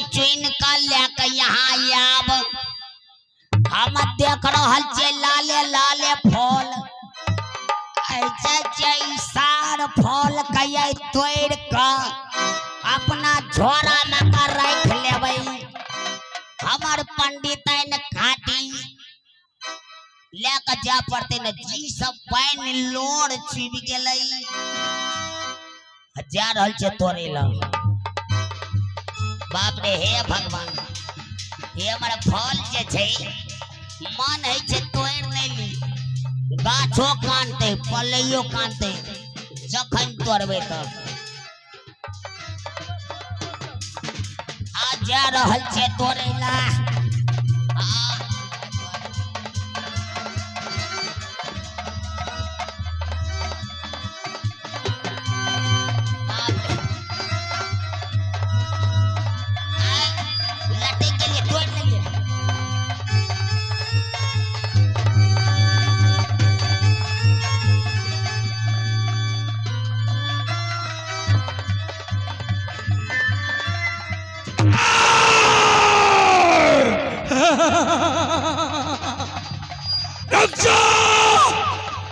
चुन का लेके यहाँ आब हम देख रहल छे लाले लाले फल ऐसे सार फल कई तोड़ का अपना झोरा में कर रख लेबै हमार पंडित खाटी लेके जा पड़ते न जी सब पानी लोड़ छिप गेलै जा रहल छे तोरे ला बाप रे हे भगवान हे हमारा फल जे छे मन है छे तोड़ नहीं ली गाछो कानते पलैयो कानते जखन तोड़बे तब आ जा रहल छे तोरे ला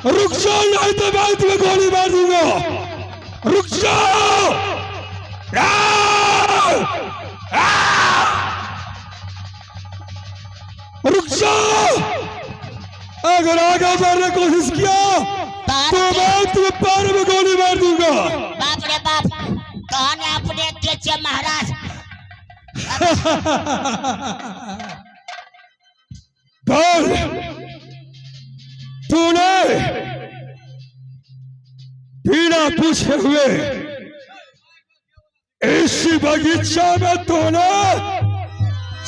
रुक जाओ नहीं तो मैं तुम्हें गोली मार दूंगा रुक जाओ रुक जाओ अगर आगे बढ़ने की कोशिश किया तो मैं तुम्हें पैर में गोली मार दूंगा बाप रे बाप कौन अपने के महाराज बोल तूने बिना पूछे हुए इसी बगीचा में तूने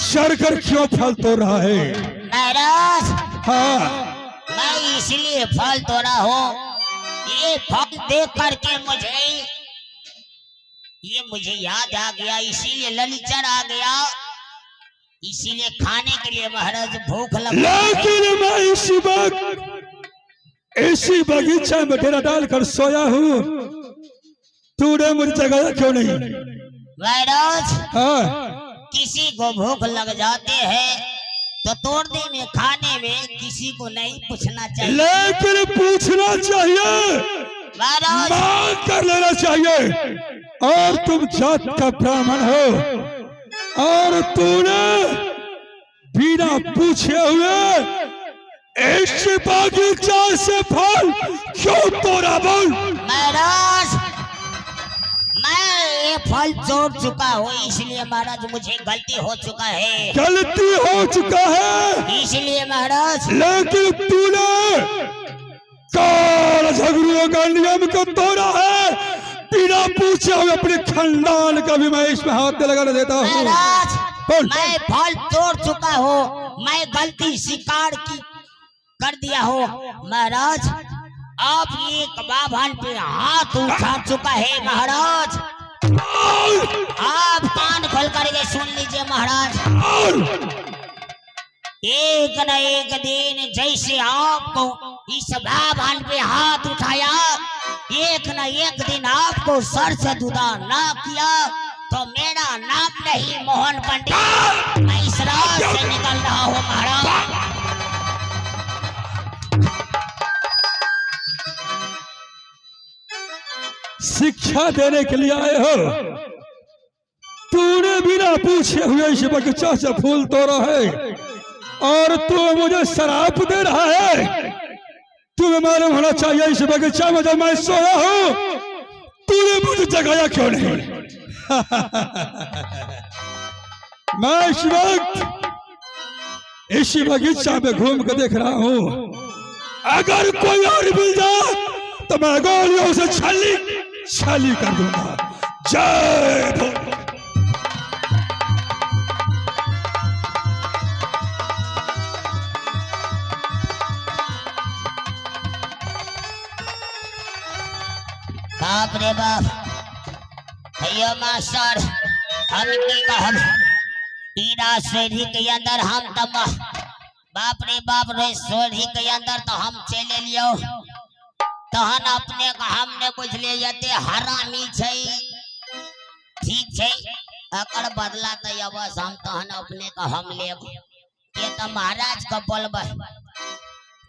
चढ़कर क्यों फल तोड़ रहा है महाराज हाँ मैं इसलिए फल तोड़ा हूँ ये फल देख करके मुझे याद आ गया इसीलिए ललचर आ गया इसीलिए खाने के लिए महाराज भूख लग लेकिन मैं इसी बगीचा में डेरा डालकर सोया हूँ तूने मुझे जगाया क्यों नहीं महाराज हाँ किसी को भूख लग जाते हैं तो तोड़ने में खाने में किसी को नहीं पूछना चाहिए लेकिन पूछना चाहिए महाराज मांग कर लेना चाहिए और तुम जात का ब्राह्मण हो और तूने बिना पूछे हुए इस बगीचा से फल क्यों तोड़ा बोल महाराज मैं ये फल तोड़ चुका हूँ इसलिए महाराज मुझे गलती हो चुका है गलती हो चुका है इसलिए महाराज लेकिन तूने काला झगड़ुओं का नियम को तोड़ा है बिना पूछे हुए अपने खानदान का भी मैं इसमें हाथ लगाने देता हूँ महाराज मैं फल तोड़ चुका हूँ मैं गलती स्वीकार की कर दिया हो महाराज आप एक बाभन पे हाथ उठा चुका है महाराज आप कान खोल करके सुन लीजिए महाराज एक न एक दिन जैसे आपको इस बाभन पे हाथ उठाया एक न एक दिन आपको सर से जुदा ना किया तो मेरा नाम नहीं मोहन पंडित मैं इस रात से निकल रहा हूँ महाराज शिक्षा देने के लिए आए हो तूने बिना पूछे हुए इस बगीचा से फूल तोड़ा है और तू मुझे शराब दे रहा है तुम्हें मालूम होना चाहिए इस बगीचा में जब मैं सोया हूँ तूने मुझे जगाया क्यों नहीं मैं इस वक्त इसी बगीचा में घूम कर देख रहा हूँ अगर कोई और मिल जाए तो मैं गोलियों से छली कर दूंगा जय भोले बाप रे बाप भैया मास्टर हम की कहब ईरा सोढ़ी के अंदर हम तब बाप रे सोढ़ी के अंदर तो हम चले लियो तहन अपने का हमने बुझ ले जाते हरामी छै ठीक छै अकर बदला तो अब हम तहन अपने का हम लेब ये तो महाराज का बोलब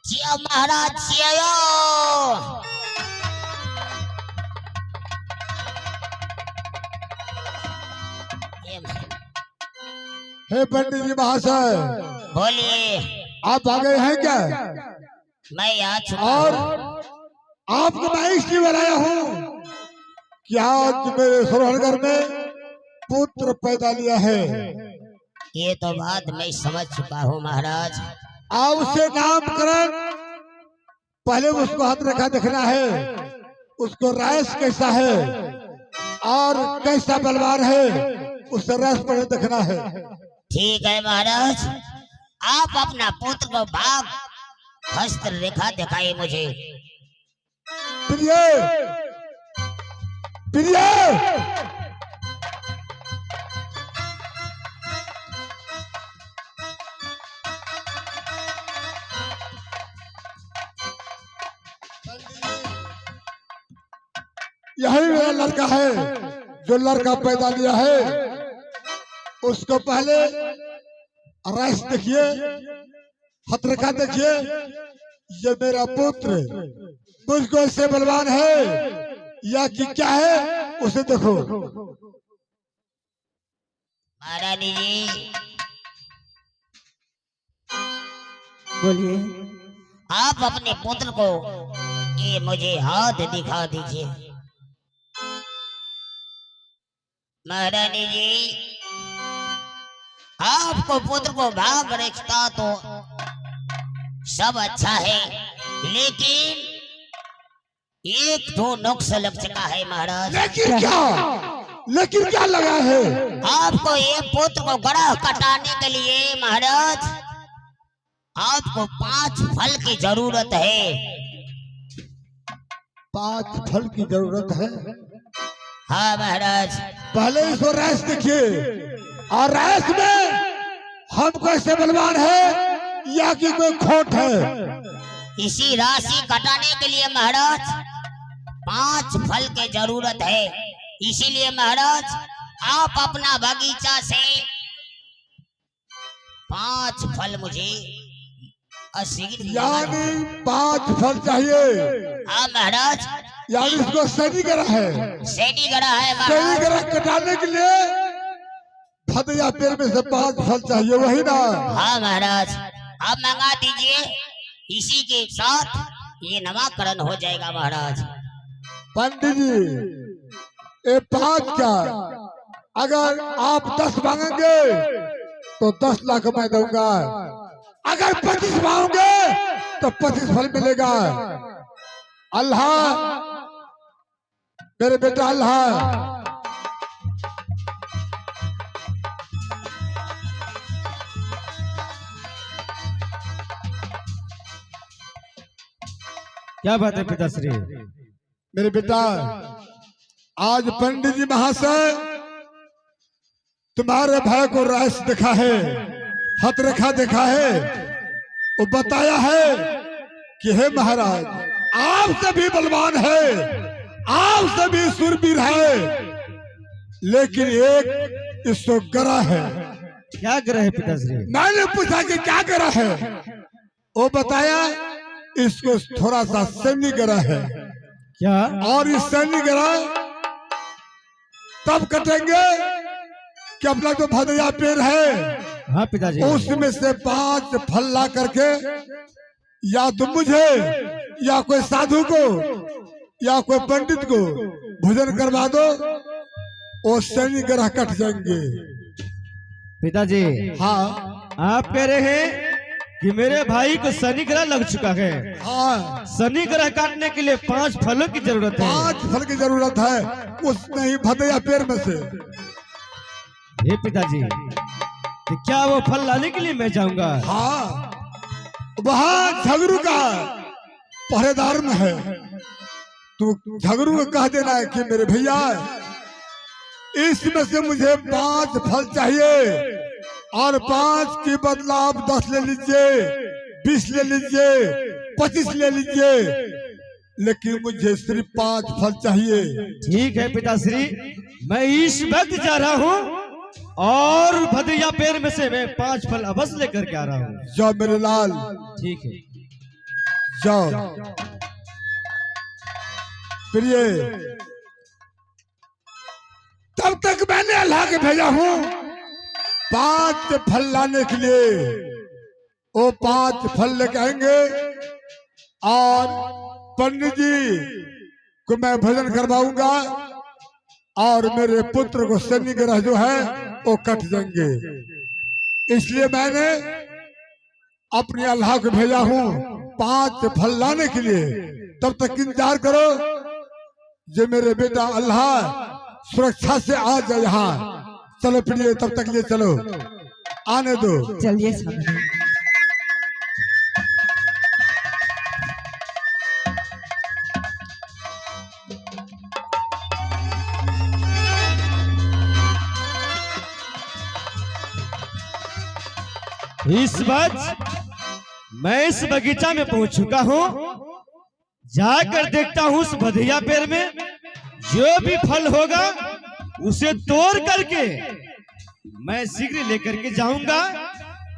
जियो महाराज जियो हे पंडित जी महाशय, बोलिए। आप आ गए हैं क्या? मैं आ चुका और हूँ। आपको मैं इसलिए बुलाया हूँ कि आज मेरे सुरहरगढ़ में पुत्र पैदा लिया है। ये तो बात मैं समझ चुका हूँ महाराज। आप उसे नामकरण पहले उसको हाथ रखा देखना है, उसको रायस कैसा है और कैसा बलवान है उससे रायस पर देखना है। ठीक है महाराज, आप अपना पुत्र को भाग हस्त रेखा दिखाइए मुझे। प्रिय प्रिय यही मेरा लड़का है जो लड़का पैदा लिया है। उसको पहले राइस देखिए, हथरेखा देखिए। ये मेरा पुत्र मुझको इससे बलवान है या कि क्या है उसे देखो। महारानी जी बोलिए। आप अपने पुत्र को ये मुझे हाथ दिखा दीजिए। महारानी जी आपको पुत्र को भाग रिश्ता तो सब अच्छा है, लेकिन एक दो नुक्स लग चुका है महाराज। लेकिन क्या लगा है? आपको ये पुत्र को गड़ा कटाने के लिए महाराज आपको 5 फल की जरूरत है। 5 फल की जरूरत है? हाँ महाराज। पहले इसको राइस देखिए, और राइस में हम कैसे बलवान है या कि कोई खोट है। इसी राशि घटाने के लिए महाराज 5 फल की जरूरत है। इसीलिए महाराज आप अपना बगीचा से 5 फल मुझे यानी 5 फल चाहिए। हाँ महाराज। यानी इसको सैनी करा है। सैनी करा है सैनी करा कटाने के लिए फतिया पेड़ में से 5 फल चाहिए, वही ना? हाँ महाराज, आप मंगा दीजिए। इसी के साथ ये नामकरण हो जाएगा महाराज। पंडित जी ये 5 क्या, अगर आप 10 मांगेंगे तो 10 लाख मैं दूंगा। अगर 25 मांगोगे तो 25 फल मिलेगा। अल्लाह मेरे बेटा अल्लाह। क्या बात है पिताश्री? मेरे बेटा आज पंडित जी महाशय तुम्हारे भाई को राइस देखा है, हथ रेखा देखा है, वो बताया है कि हे महाराज आप सभी बलवान है, आप सभी सुरवीर है, लेकिन एक इसको गरा है। क्या ग्रह है पिताश्री? मैंने पूछा कि क्या गरा है, वो बताया इसको थोड़ा सा सैनी गरा है। क्या? और इस सैनी गरा तब कटेंगे कि अपना जो भदैया पेड़ है हाँ पिताजी। उसमें से 5 फल ला करके या तो मुझे या कोई साधु को या कोई पंडित को भोजन करवा दो, वो शनि ग्रह कट जाएंगे। पिताजी हाँ आप कह रहे हैं कि मेरे भाई को शनि ग्रह लग चुका है। हाँ शनि ग्रह काटने के लिए 5 फलों की जरूरत है। 5 फल की जरूरत है, उसमें ही भदैया पेड़ में से। हे पिताजी तो क्या वो फल लाने के लिए मैं जाऊंगा? हाँ वहाँ झगड़ू का पहरेदार में है, तू झगड़ू को कह देना है कि मेरे भैया इसमें से मुझे 5 फल चाहिए, और 5 के बदला आप 10 ले लीजिए, 20 ले लीजिए, 25 ले लीजिए, लेकिन मुझे सिर्फ 5 फल चाहिए। ठीक है पिताश्री, मैं इस वक्त जा रहा हूँ और भदैया पेड़ में से मैं 5 फल अवश्य लेकर के आ रहा हूँ। जाओ मेरे लाल, ठीक है। जाओ। प्रिय, तब तक मैंने अल्लाह के भेजा हूं 5 फल लाने के लिए। वो 5 फल लेके आएंगे और पंडित जी को मैं भजन करवाऊंगा और मेरे पुत्र को शनि ग्रह जो है वो कट जाएंगे। इसलिए मैंने अपने अल्लाह को भेजा हूं 5 फल लाने के लिए। तब तक इंतजार करो, ये मेरे बेटा अल्लाह सुरक्षा से आ जाए यहाँ। चलो प्रिय, तब तक ये चलो, आने दो। चलिए साहब। इस वक्त मैं इस बगीचा में पहुंच चुका हूं। जाकर देखता हूं उस भदैया पेड़ में जो भी फल होगा उसे तोड़ करके मैं शीघ्र लेकर के जाऊंगा,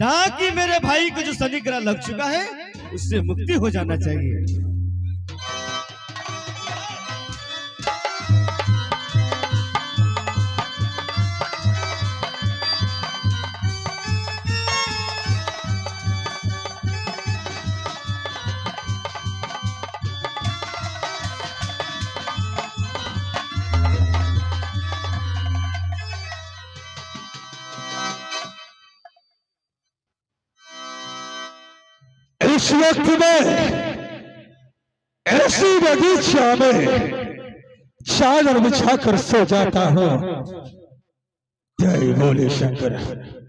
ताकि मेरे भाई को जो शनि ग्रह लग चुका है उससे मुक्ति हो जाना चाहिए। इस वक्त में ऐसी बगीचा में चादर बिछाकर सो जाता हूं। जय बोले शंकर।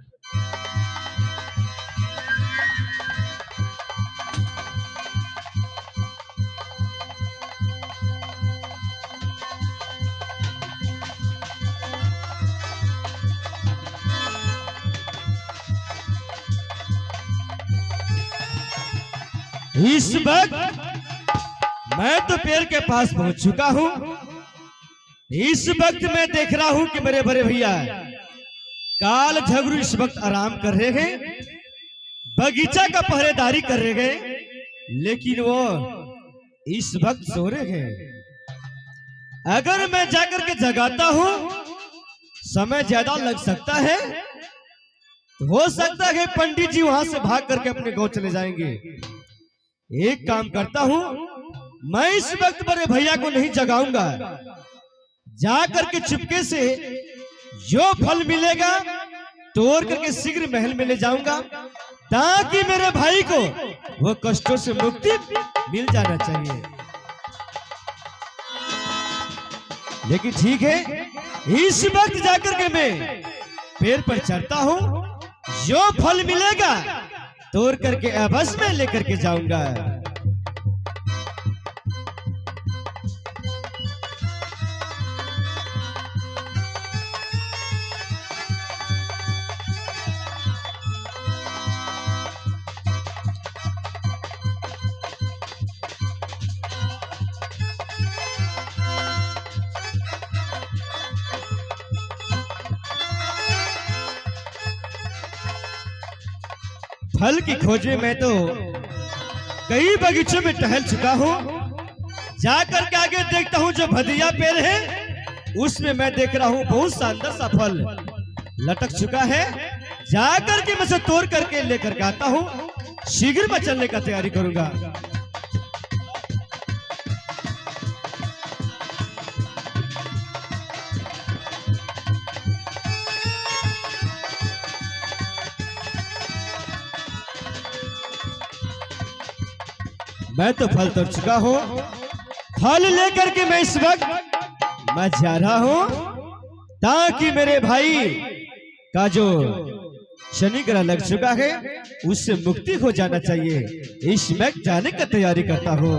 इस वक्त मैं तो पेड़ के पास पहुंच चुका हूं। इस वक्त मैं देख रहा हूं कि मेरे बड़े भैया काल झगड़ू इस वक्त आराम कर रहे हैं, बगीचा का पहरेदारी कर रहे हैं, लेकिन वो इस वक्त सो रहे हैं। अगर मैं जाकर के जगाता हूं समय ज्यादा लग सकता है, तो हो सकता है पंडित जी वहां से भाग करके अपने गांव चले जाएंगे। एक काम करता हूं, मैं इस वक्त बड़े भैया को नहीं जगाऊंगा, जाकर के चुपके से जो फल मिलेगा तोड़ करके शीघ्र महल में ले जाऊंगा, ताकि मेरे भाई को वो कष्टों से मुक्ति मिल जाना चाहिए। लेकिन ठीक है, इस वक्त जाकर के मैं पेड़ पर चढ़ता हूं, जो फल मिलेगा तोड़ करके अवश्य में लेकर के जाऊंगा। फल की खोज में मैं तो कई बगीचों में टहल चुका हूँ। जाकर के आगे देखता हूँ जो भदैया पेड़ है उसमें मैं देख रहा हूँ बहुत शानदार सा फल लटक चुका है। जाकर के मैं उसे तोड़ करके लेकर के आता हूँ, शीघ्र मैं चलने का तैयारी करूंगा। मैं तो फल तोड़ चुका हूँ, फल लेकर के मैं इस वक्त मैं जा रहा हूँ, ताकि मेरे भाई का जो शनि ग्रह लग चुका है उससे मुक्ति हो जाना चाहिए। इस वक्त जाने का तैयारी करता हूँ।